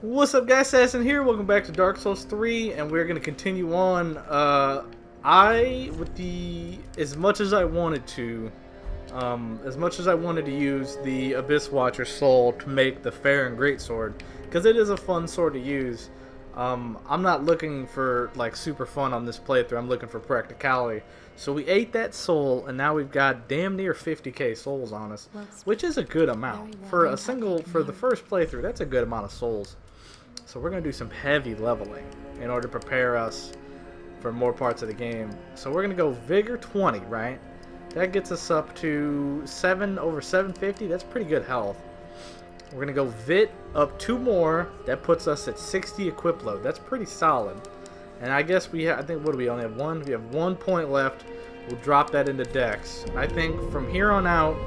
What's up, guys? Assassin here. Welcome back to Dark Souls 3, and we're gonna continue on. As much as I wanted to, use the Abyss Watcher Soul to make the Fair and Great Sword, because it is a fun sword to use. I'm not looking for like super fun on this playthrough. I'm looking for practicality. So we ate that soul, and now we've got damn near 50k souls on us, which is a good amount for the first playthrough. That's a good amount of souls. So we're going to do some heavy leveling in order to prepare us for more parts of the game. So we're going to go Vigor 20, right? That gets us up to 750. That's pretty good health. We're going to go Vit up 2 more. That puts us at 60 equip load. That's pretty solid. And I guess I think, what do we only have? One? We have 1 point left. We'll drop that into Dex. I think from here on out,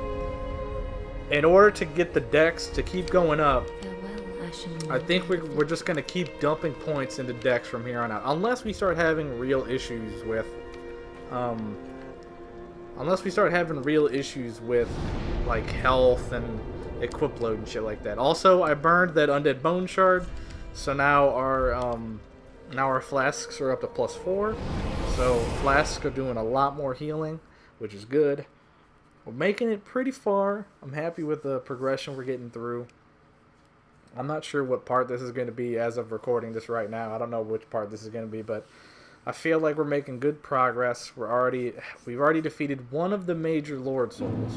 in order to get the Dex to keep going up, I think we're just going to keep dumping points into Dex from here on out. Unless we start having real issues with... like, health and equip load and shit like that. Also, I burned that Undead Bone Shard. So now our flasks are up to +4. So flasks are doing a lot more healing, which is good. We're making it pretty far. I'm happy with the progression we're getting through. I'm not sure what part this is going to be as of recording this right now. I don't know which part this is going to be, but I feel like we're making good progress. We've already defeated one of the major Lord Souls,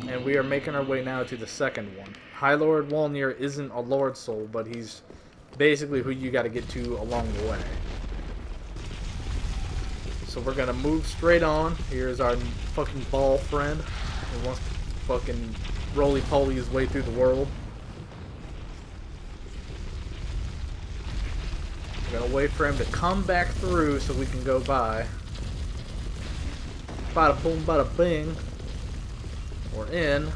and we are making our way now to the second one. High Lord Wolnir isn't a Lord Soul, but he's basically who you got to get to along the way. So we're gonna move straight on. Here's our fucking ball friend who wants to fucking roly-poly his way through the world. We're gonna wait for him to come back through so we can go by. Bada boom, bada bing. We're in.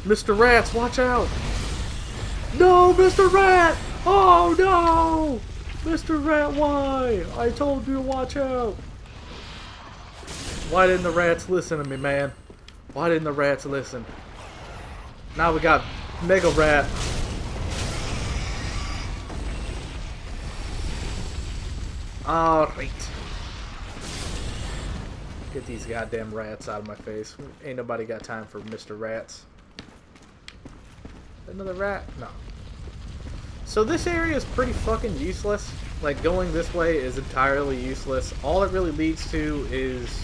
Mr. Rats, watch out! No, Mr. Rat! Oh no! Mr. Rat, why? I told you to watch out! Why didn't the rats listen to me, man? Why didn't the rats listen? Now we got Mega Rat. Alright. Get these goddamn rats out of my face. Ain't nobody got time for Mr. Rats. Another rat? No. So this area is pretty fucking useless. Like, going this way is entirely useless. All it really leads to is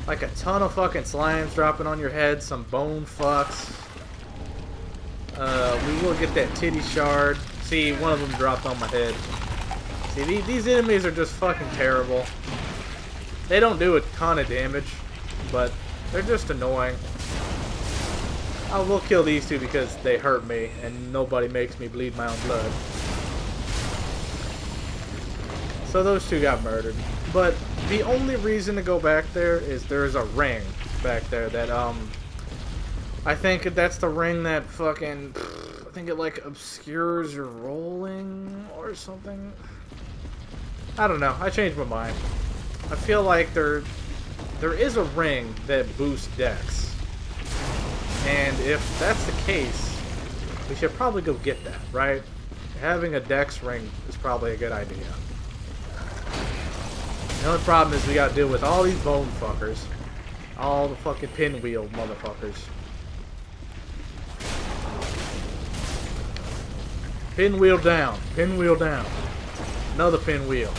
like a ton of fucking slimes dropping on your head, some bone fucks. We will get that titty shard. See, one of them dropped on my head. See, these enemies are just fucking terrible. They don't do a ton of damage, but they're just annoying. I will kill these two because they hurt me, and nobody makes me bleed my own blood. So those two got murdered. But the only reason to go back there is there's a ring back there that, I think that's the ring that fucking, I think it like obscures your rolling or something. I don't know. I changed my mind. I feel like there is a ring that boosts Dex. And if that's the case, we should probably go get that, right? Having a Dex ring is probably a good idea. The only problem is we gotta deal with all these bone fuckers. All the fucking pinwheel motherfuckers. Pinwheel down. Pinwheel down. Another pinwheel.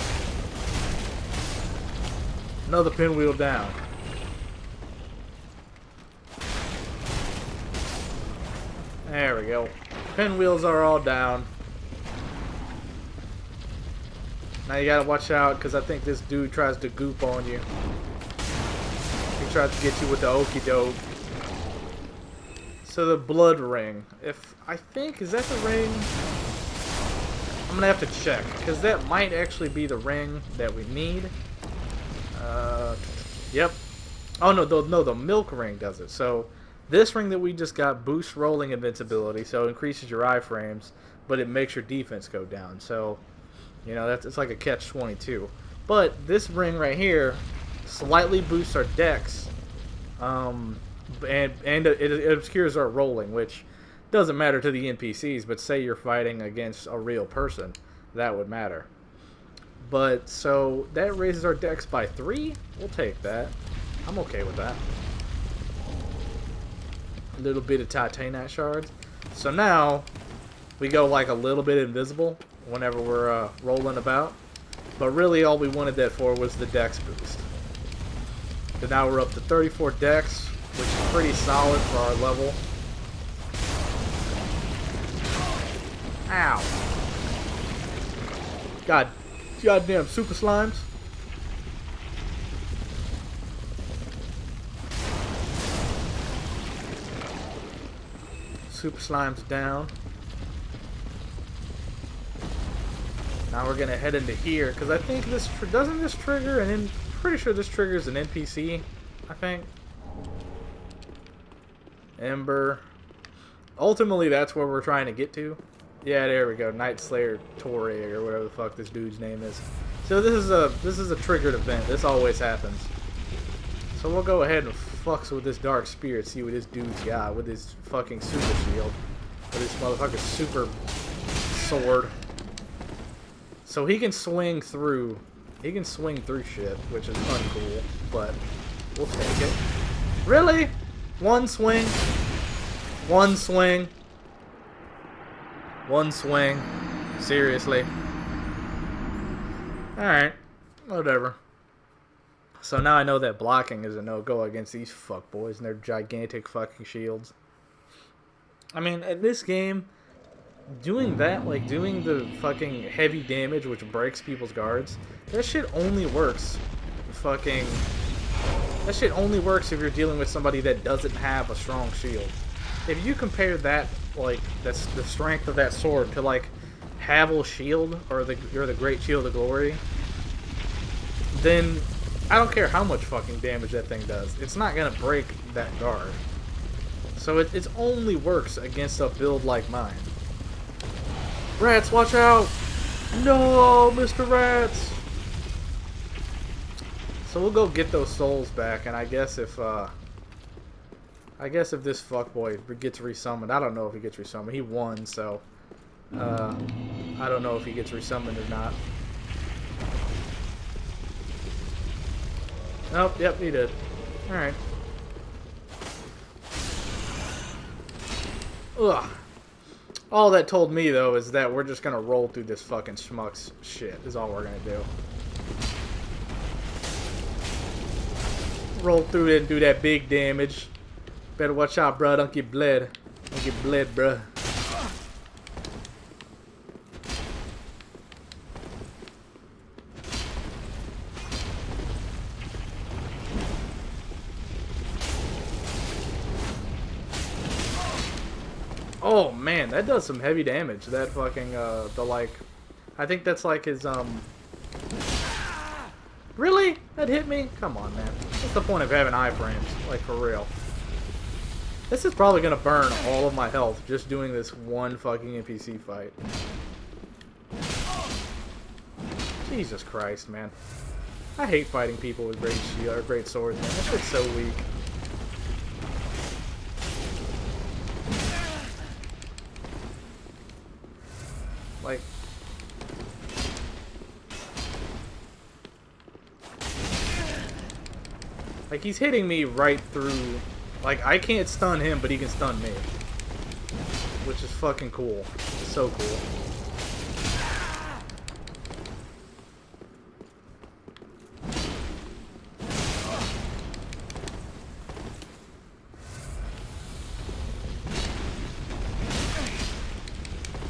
Another pinwheel down. There we go. Pinwheels are all down. Now you gotta watch out, because I think this dude tries to goop on you. He tries to get you with the okie doke. So the blood ring. Is that the ring? I'm gonna have to check, because that might actually be the ring that we need. Yep. Oh no, the milk ring does it. So this ring that we just got boosts rolling invincibility, so it increases your iframes, but it makes your defense go down. So, you know, it's like a catch-22. But this ring right here slightly boosts our dex, and it obscures our rolling, which Doesn't matter to the NPCs, but say you're fighting against a real person, that would matter. But, so, that raises our dex by 3? We'll take that. I'm okay with that. A little bit of Titanite shards. So now, we go like a little bit invisible whenever we're rolling about. But really all we wanted that for was the dex boost. So now we're up to 34 dex, which is pretty solid for our level. Ow. Goddamn super slimes. Super slimes down. Now we're gonna head into here because I think this doesn't this trigger, and I'm pretty sure this triggers an NPC. I think. Ember. Ultimately, that's where we're trying to get to. Yeah, there we go. Night Slayer Torre or whatever the fuck this dude's name is. So this is a triggered event. This always happens. So we'll go ahead and fucks with this Dark Spirit. See what this dude's got with his fucking super shield, with his motherfucking super sword. So he can swing through. He can swing through shit, which is uncool, but we'll take it. Really? One swing. One swing. One swing. Seriously. Alright. Whatever. So now I know that blocking is a no-go against these fuckboys and their gigantic fucking shields. I mean, in this game, doing that, like doing the fucking heavy damage which breaks people's guards, that shit only works that shit only works if you're dealing with somebody that doesn't have a strong shield. If you compare that, like, that's the strength of that sword to, like, Havel's shield, or the Great Shield of Glory, then I don't care how much fucking damage that thing does. It's not gonna break that guard. So it only works against a build like mine. Rats, watch out! No, Mr. Rats! So we'll go get those souls back, and I guess if this fuckboy gets resummoned, I don't know if he gets resummoned. He won, so I don't know if he gets resummoned or not. Nope, yep, he did. Alright. Ugh. All that told me, though, is that we're just gonna roll through this fucking schmuck's shit, is all we're gonna do. Roll through it and do that big damage. Better watch out, bruh. Don't get bled. Don't get bled, bruh. Oh man, that does some heavy damage. That fucking I think that's like his Really? That hit me? Come on, man. What's the point of having iframes? Like, for real. This is probably gonna burn all of my health just doing this one fucking NPC fight. Jesus Christ, man. I hate fighting people with great swords, man. That shit's so weak. Like... Like, he's hitting me right through... Like, I can't stun him, but he can stun me. Which is fucking cool. It's so cool.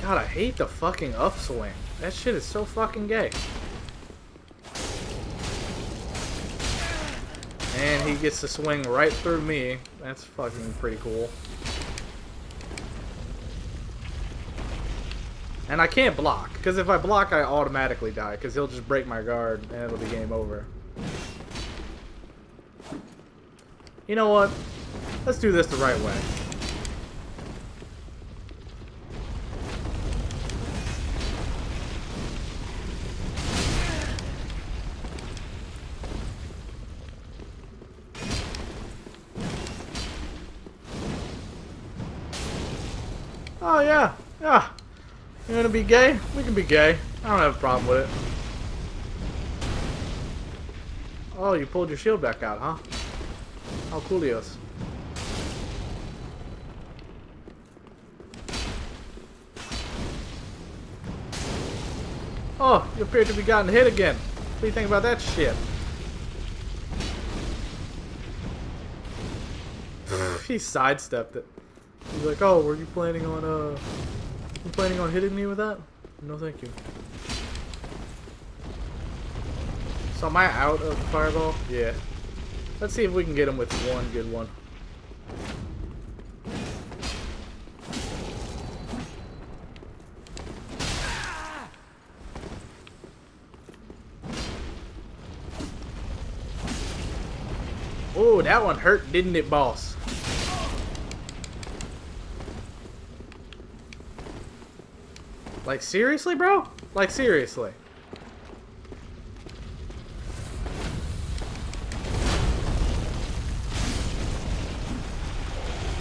God, I hate the fucking upswing. That shit is so fucking gay. And he gets to swing right through me. That's fucking pretty cool. And I can't block, because if I block, I automatically die, because he'll just break my guard, and it'll be game over. You know what? Let's do this the right way. Oh yeah, yeah. You wanna be gay? We can be gay. I don't have a problem with it. Oh, you pulled your shield back out, huh? How coolios. Oh, you appear to be gotten hit again. What do you think about that shit? He sidestepped it. He's like, "Oh, were you planning on hitting me with that?" No, thank you. So am I out of the fireball? Yeah. Let's see if we can get him with one good one. Oh, that one hurt, didn't it, boss? Like, seriously, bro? Like, seriously.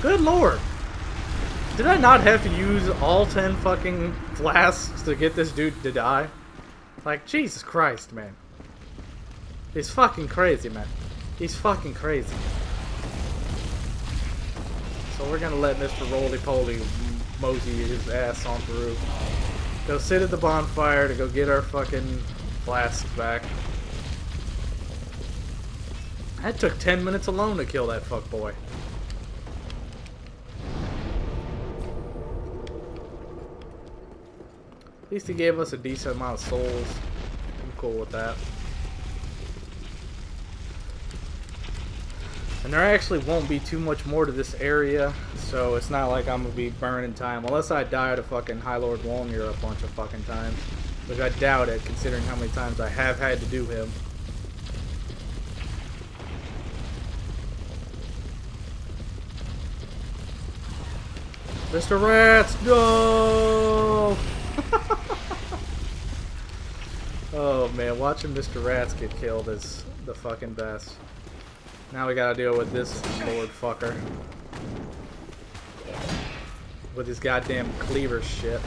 Good lord. Did I not have to use all 10 fucking flasks to get this dude to die? Like, Jesus Christ, man. He's fucking crazy, man. He's fucking crazy. So we're gonna let Mr. Roly-Poly mosey his ass on through. Go sit at the bonfire to go get our fucking flasks back. That took 10 minutes alone to kill that fuckboy. At least he gave us a decent amount of souls. I'm cool with that. And there actually won't be too much more to this area, so it's not like I'm gonna be burning time. Unless I die to fucking High Lord Wolnir a bunch of fucking times. Which I doubt it, considering how many times I have had to do him. Mr. Rats, no! Oh man, watching Mr. Rats get killed is the fucking best. Now we gotta deal with this lord fucker. With his goddamn cleaver shit.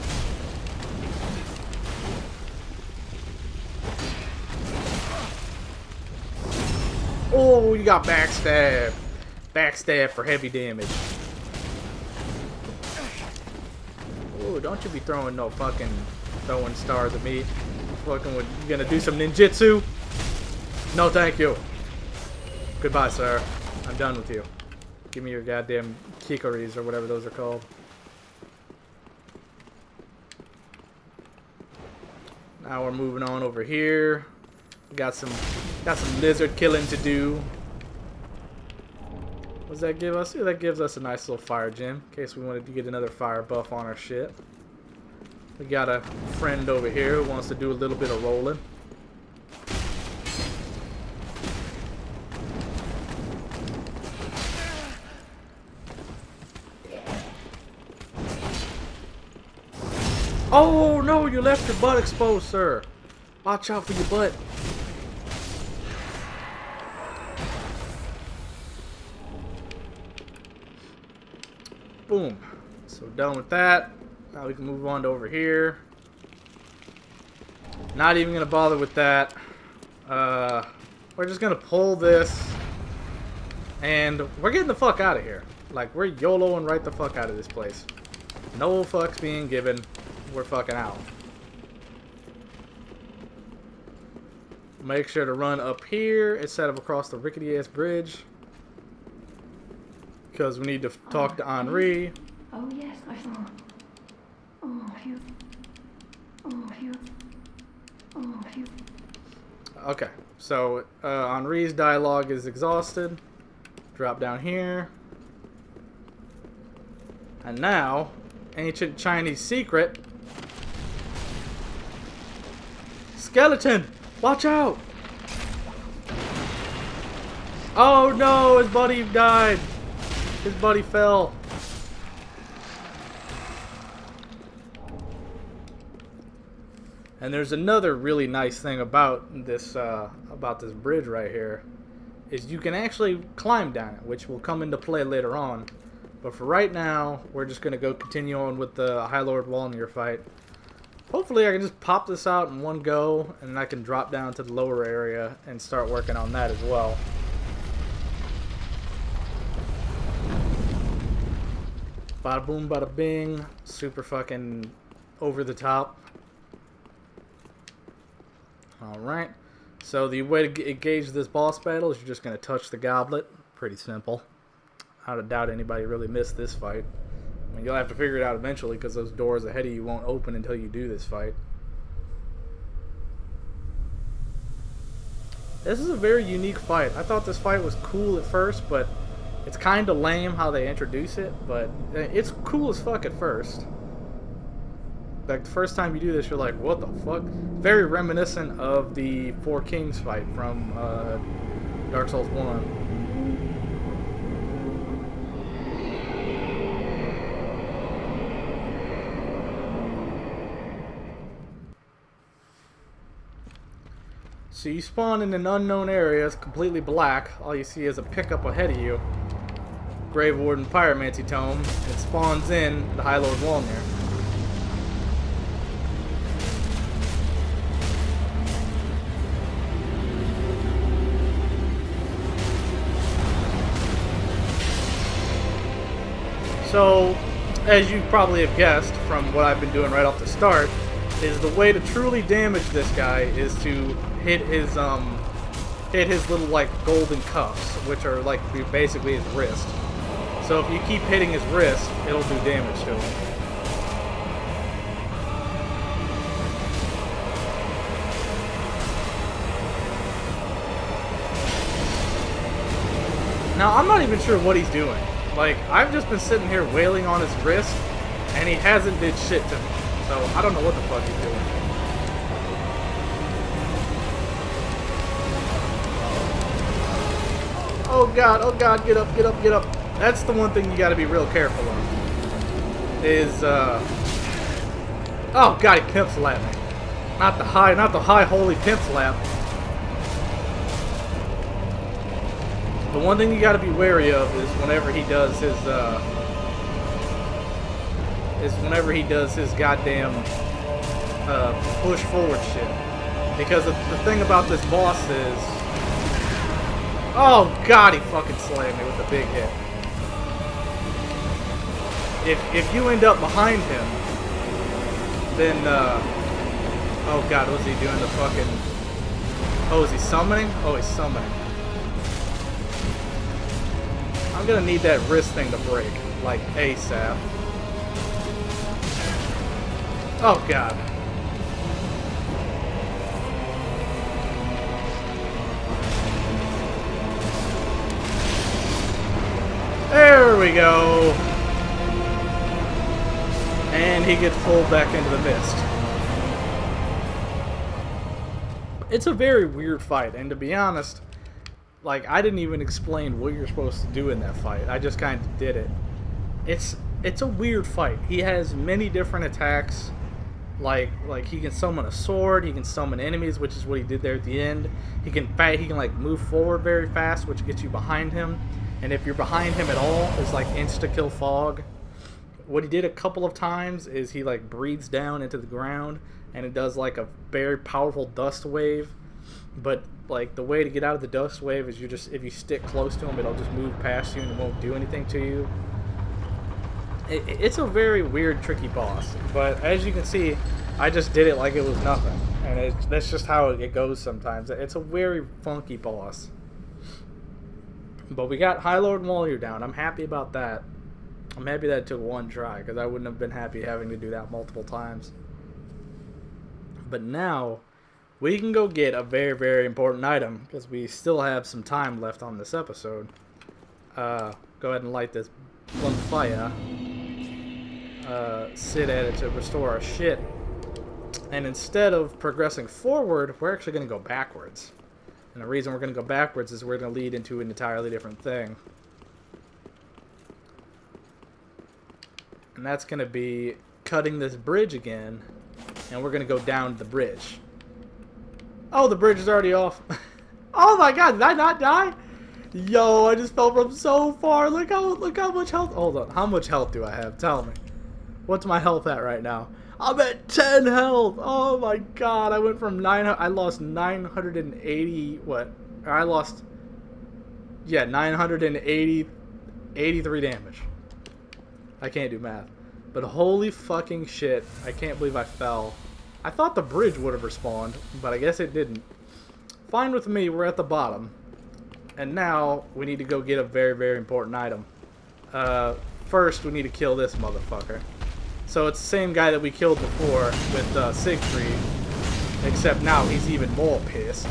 Oh, you got backstab. Backstab for heavy damage. Oh, don't you be throwing no fucking throwing stars at me. Fucking with, you gonna do some ninjutsu? No, thank you. Goodbye, sir. I'm done with you. Give me your goddamn kikoris or whatever those are called. Now we're moving on over here. Got some lizard killing to do. What does that give us? Yeah, that gives us a nice little fire gem in case we wanted to get another fire buff on our shit. We got a friend over here who wants to do a little bit of rolling. Oh no, you left your butt exposed, sir. Watch out for your butt. Boom. So done with that. Now we can move on to over here. Not even gonna bother with that. We're just gonna pull this. And we're getting the fuck out of here. Like, we're YOLOing right the fuck out of this place. No fucks being given. We're fucking out. Make sure to run up here instead of across the rickety ass bridge. Because we need to talk to Henri. Oh yes, I saw. Oh phew. Oh phew. Oh phew. Okay, so Henri's dialogue is exhausted. Drop down here. And now, ancient Chinese secret. Skeleton! Watch out! Oh no, his buddy died. His buddy fell. And there's another really nice thing about this bridge right here, is you can actually climb down it, which will come into play later on. But for right now, we're just going to go continue on with the High Lord Walnir fight. Hopefully I can just pop this out in one go, and then I can drop down to the lower area and start working on that as well. Bada boom, bada bing. Super fucking over the top. Alright. So the way to gauge this boss battle is you're just going to touch the goblet. Pretty simple. I doubt anybody really missed this fight. I mean, you'll have to figure it out eventually because those doors ahead of you won't open until you do this fight. This is a very unique fight. I thought this fight was cool at first, but it's kind of lame how they introduce it, but it's cool as fuck at first. Like, the first time you do this, you're like, what the fuck? Very reminiscent of the Four Kings fight from Dark Souls 1. So you spawn in an unknown area, it's completely black. All you see is a pickup ahead of you. Grave Warden Pyromancy Tome. And it spawns in the High Lord Walnir. So, as you probably have guessed from what I've been doing right off the start, is the way to truly damage this guy is to hit his little like golden cuffs, which are like basically his wrist. So if you keep hitting his wrist, it'll do damage to him. Now I'm not even sure what he's doing. Like, I've just been sitting here wailing on his wrist, and he hasn't did shit to me. So I don't know what the fuck he's doing. Oh god, get up, get up, get up. That's the one thing you gotta be real careful of. Is, oh god, he pimp slapped me. Not the high holy pimp slap. The one thing you gotta be wary of is whenever he does his goddamn push forward shit. Because the thing about this boss is, oh god, he fucking slammed me with a big hit. If you end up behind him, then oh god, what's he doing? The fucking, oh, is he summoning? Oh, he's summoning. I'm gonna need that wrist thing to break, like ASAP. Oh god. There we go. And he gets pulled back into the mist. It's a very weird fight, and to be honest, like, I didn't even explain what you're supposed to do in that fight. I just kind of did it. It's a weird fight. He has many different attacks. Like he can summon a sword. He can summon enemies, which is what he did there at the end. He can like move forward very fast, which gets you behind him. And if you're behind him at all, it's like insta-kill fog. What he did a couple of times is he like breathes down into the ground, and it does like a very powerful dust wave. But like, the way to get out of the dust wave is if you stick close to him, it'll just move past you and it won't do anything to you. It's a very weird, tricky boss. But as you can see, I just did it like it was nothing. And that's just how it goes sometimes. It's a very funky boss. But we got High Lord Walnir down. I'm happy about that. I'm happy that it took one try, because I wouldn't have been happy having to do that multiple times. But now we can go get a very, very important item, because we still have some time left on this episode. Go ahead and light this one fire. Sit at it to restore our shit. And instead of progressing forward, we're actually going to go backwards. And the reason we're going to go backwards is we're going to lead into an entirely different thing. And that's going to be cutting this bridge again. And we're going to go down the bridge. Oh, the bridge is already off. Oh my god, did I not die? Yo, I just fell from so far. Look how much health. Hold on. How much health do I have? Tell me. What's my health at right now? I'm at 10 health. Oh my god. I went from 900. I lost 980. What? I lost. Yeah, 83 damage. I can't do math. But holy fucking shit. I can't believe I fell. I thought the bridge would have respawned, but I guess it didn't. Fine with me. We're at the bottom. And now, we need to go get a very, very important item. First, we need to kill this motherfucker. So it's the same guy that we killed before with Siegfried. Except now he's even more pissed.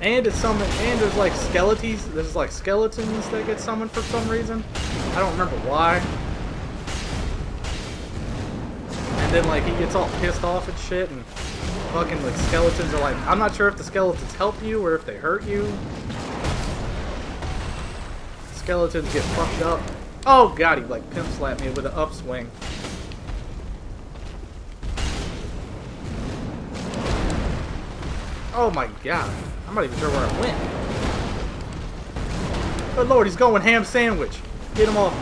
And it's summoned, and there's like skeletons. There's like skeletons that get summoned for some reason. I don't remember why. And then like he gets all pissed off and shit, and fucking like skeletons are like, I'm not sure if the skeletons help you or if they hurt you. Skeletons get fucked up. Oh god, he like pimp slapped me with an upswing. Oh my god, I'm not even sure where I went. Good lord, he's going ham sandwich. Get him off.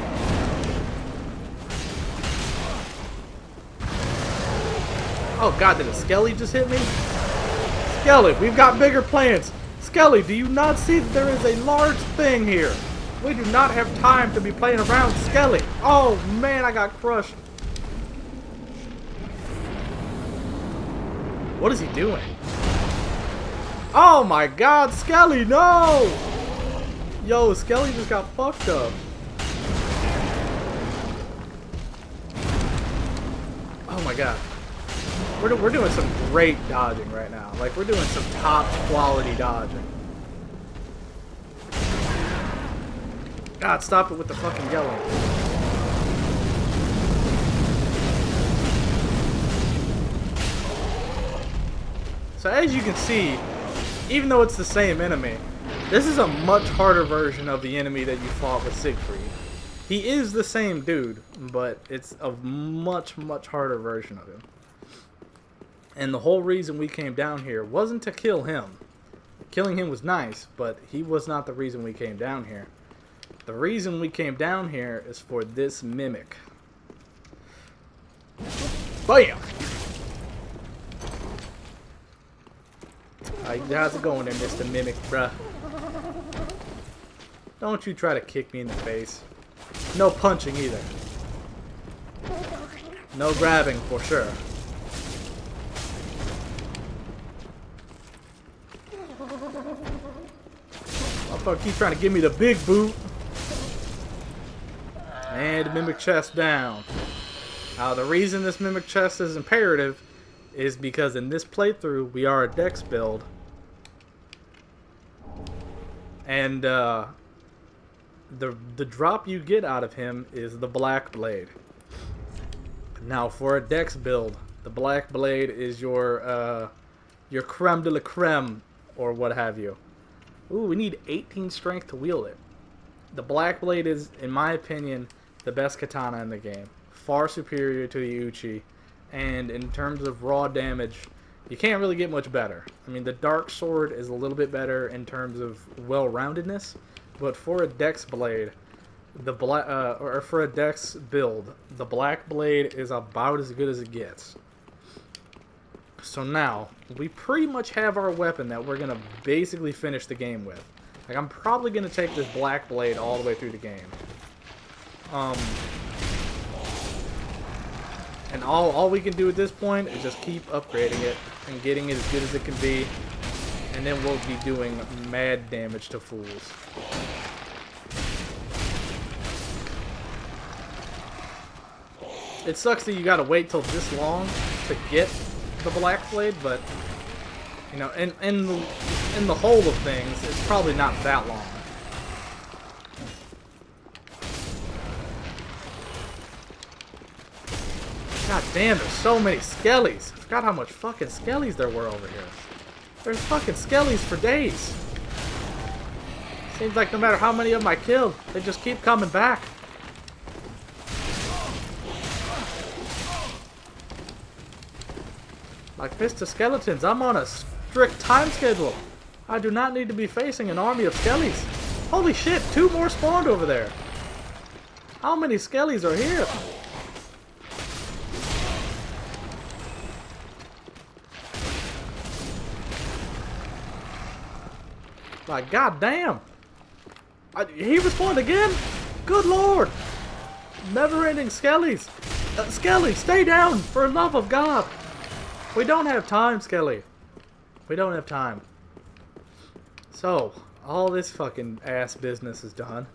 Oh god, did a Skelly just hit me? Skelly, we've got bigger plans. Skelly, do you not see that there is a large thing here? We do not have time to be playing around, Skelly. Oh man, I got crushed. What is he doing? Oh my god, Skelly, no! Yo, Skelly just got fucked up. Oh my god. We're doing some great dodging right now. Like, we're doing some top quality dodging. God, stop it with the fucking yelling. So as you can see, even though it's the same enemy, this is a much harder version of the enemy that you fought with Siegfried. He is the same dude, but it's a much, much harder version of him. And the whole reason we came down here wasn't to kill him. Killing him was nice, but he was not the reason we came down here. The reason we came down here is for this mimic. Bam! How's it going there, Mr. Mimic, bruh? Don't you try to kick me in the face. No punching either. No grabbing for sure. Motherfucker keep trying to give me the big boot. And Mimic chest down. Now the reason this Mimic chest is imperative is because in this playthrough we are a dex build. And the drop you get out of him is the Black Blade. Now for a dex build, the Black Blade is your creme de la creme, or what have you. Ooh, we need 18 strength to wield it. The Black Blade is, in my opinion, the best katana in the game. Far superior to the Uchi. And in terms of raw damage, you can't really get much better. I mean, the Dark Sword is a little bit better in terms of well-roundedness, but for a dex blade, or for a dex build, the Black Blade is about as good as it gets. So now, we pretty much have our weapon that we're going to basically finish the game with. Like, I'm probably going to take this Black Blade all the way through the game. And all we can do at this point is just keep upgrading it and getting it as good as it can be. And then we'll be doing mad damage to fools. It sucks that you gotta wait till this long to get the Black Blade, but you know, in the whole of things, it's probably not that long. God damn, there's so many skellies. I forgot how much fucking skellies there were over here. There's fucking skellies for days. Seems like no matter how many of them I killed, they just keep coming back. Like Mr. Skeletons, I'm on a strict time schedule. I do not need to be facing an army of skellies. Holy shit, 2 more spawned over there. How many skellies are here? Like, goddamn. He respawned again? Good lord. Never-ending skellies. Skelly, stay down, for the love of God. We don't have time, Skelly. We don't have time. So, all this fucking ass business is done.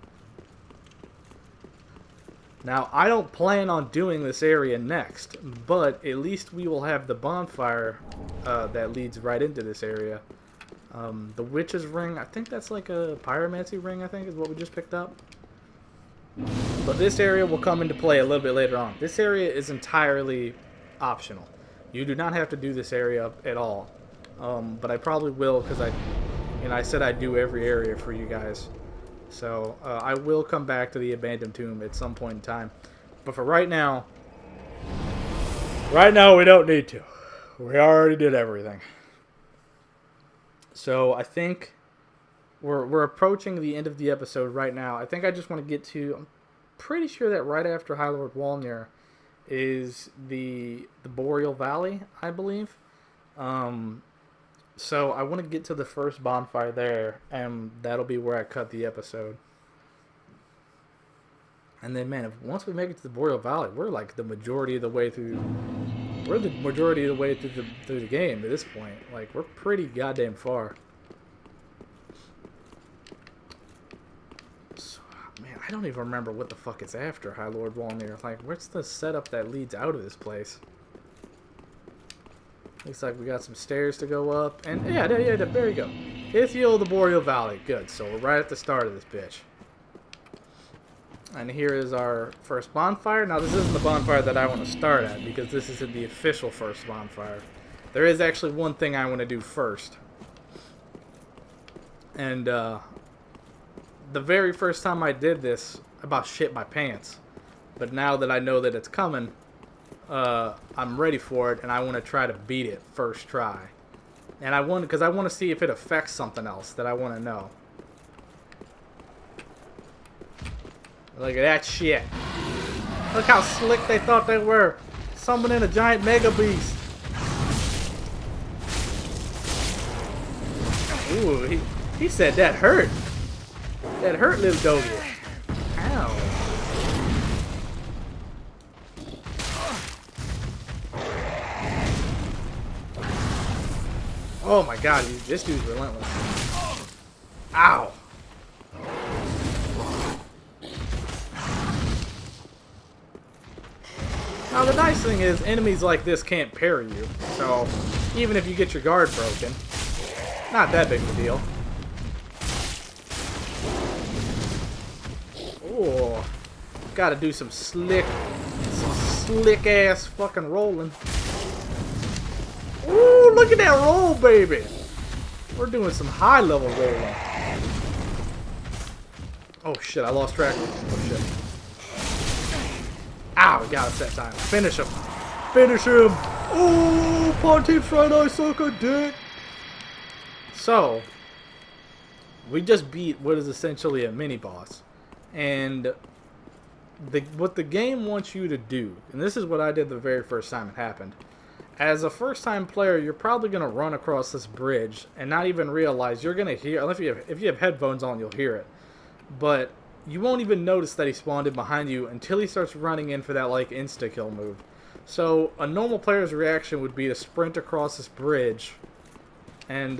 Now, I don't plan on doing this area next, but at least we will have the bonfire that leads right into this area. The Witch's Ring, I think that's like a Pyromancy Ring, I think, is what we just picked up. But this area will come into play a little bit later on. This area is entirely optional. You do not have to do this area at all. But I probably will, because I said I'd do every area for you guys. So I will come back to the Abandoned Tomb at some point in time. But for right now we don't need to. We already did everything. So I think we're approaching the end of the episode right now. I think I just want to get to, I'm pretty sure that right after High Lord Walnir is the Boreal Valley, I believe. So I want to get to the first bonfire there, and that'll be where I cut the episode. And then, man, once we make it to the Boreal Valley, we're like the majority of the way through. We're the majority of the way through the game at this point. Like, we're pretty goddamn far. So, man, I don't even remember what the fuck is after High Lord Walnir. Like, what's the setup that leads out of this place? Looks like we got some stairs to go up. And, yeah, there you go. Ithiel, the Boreal Valley. Good, so we're right at the start of this bitch. And here is our first bonfire. Now, this isn't the bonfire that I want to start at, because this isn't the official first bonfire. There is actually one thing I want to do first. And, the very first time I did this, I about shit my pants. But now that I know that it's coming, I'm ready for it, and I want to try to beat it first try. And because I want to see if it affects something else that I want to know. Look at that shit. Look how slick they thought they were. Summoning a giant mega beast. Ooh, he said that hurt. That hurt, little doggy. Ow. Oh my god, this dude's relentless. Ow. Now the nice thing is, enemies like this can't parry you, so even if you get your guard broken, not that big of a deal. Oh, gotta do some slick ass fucking rolling. Ooh, look at that roll, baby! We're doing some high level rolling. Oh shit, I lost track. Oh shit. Ow, we got us that time. Finish him. Finish him! Oh, Pontiff's right eye, suck a dick! So, we just beat what is essentially a mini-boss. And what the game wants you to do, and this is what I did the very first time it happened. As a first-time player, you're probably going to run across this bridge and not even realize you're going to hear, if you have headphones on, you'll hear it. But you won't even notice that he spawned in behind you until he starts running in for that, like, insta-kill move. So, a normal player's reaction would be to sprint across this bridge and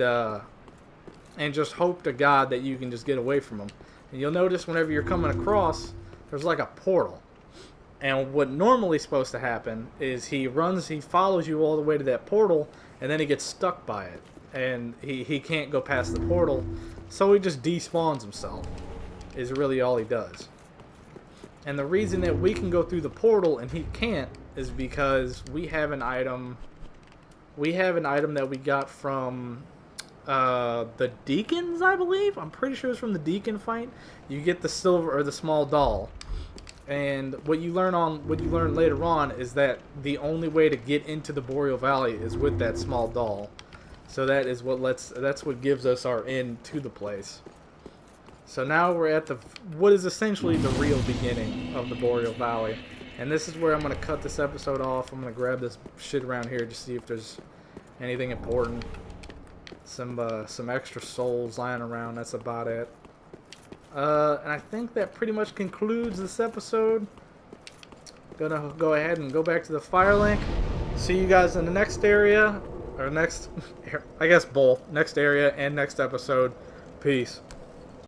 just hope to God that you can just get away from him. And you'll notice whenever you're coming across, there's like a portal. And what normally is supposed to happen is he follows you all the way to that portal, and then he gets stuck by it. And he can't go past the portal, so he just despawns himself, is really all he does. And the reason that we can go through the portal and he can't is because we have an item. We have an item that we got from the Deacons, I believe. I'm pretty sure it's from the Deacon fight. You get the silver or the small doll. And what you learn later on is that the only way to get into the Boreal Valley is with that small doll. So that's what gives us our end to the place. So now we're at what is essentially the real beginning of the Boreal Valley. And this is where I'm going to cut this episode off. I'm going to grab this shit around here to see if there's anything important. Some extra souls lying around. That's about it. And I think that pretty much concludes this episode. Gonna go ahead and go back to the Firelink. See you guys in the next area. Or next... I guess both. Next area and next episode. Peace.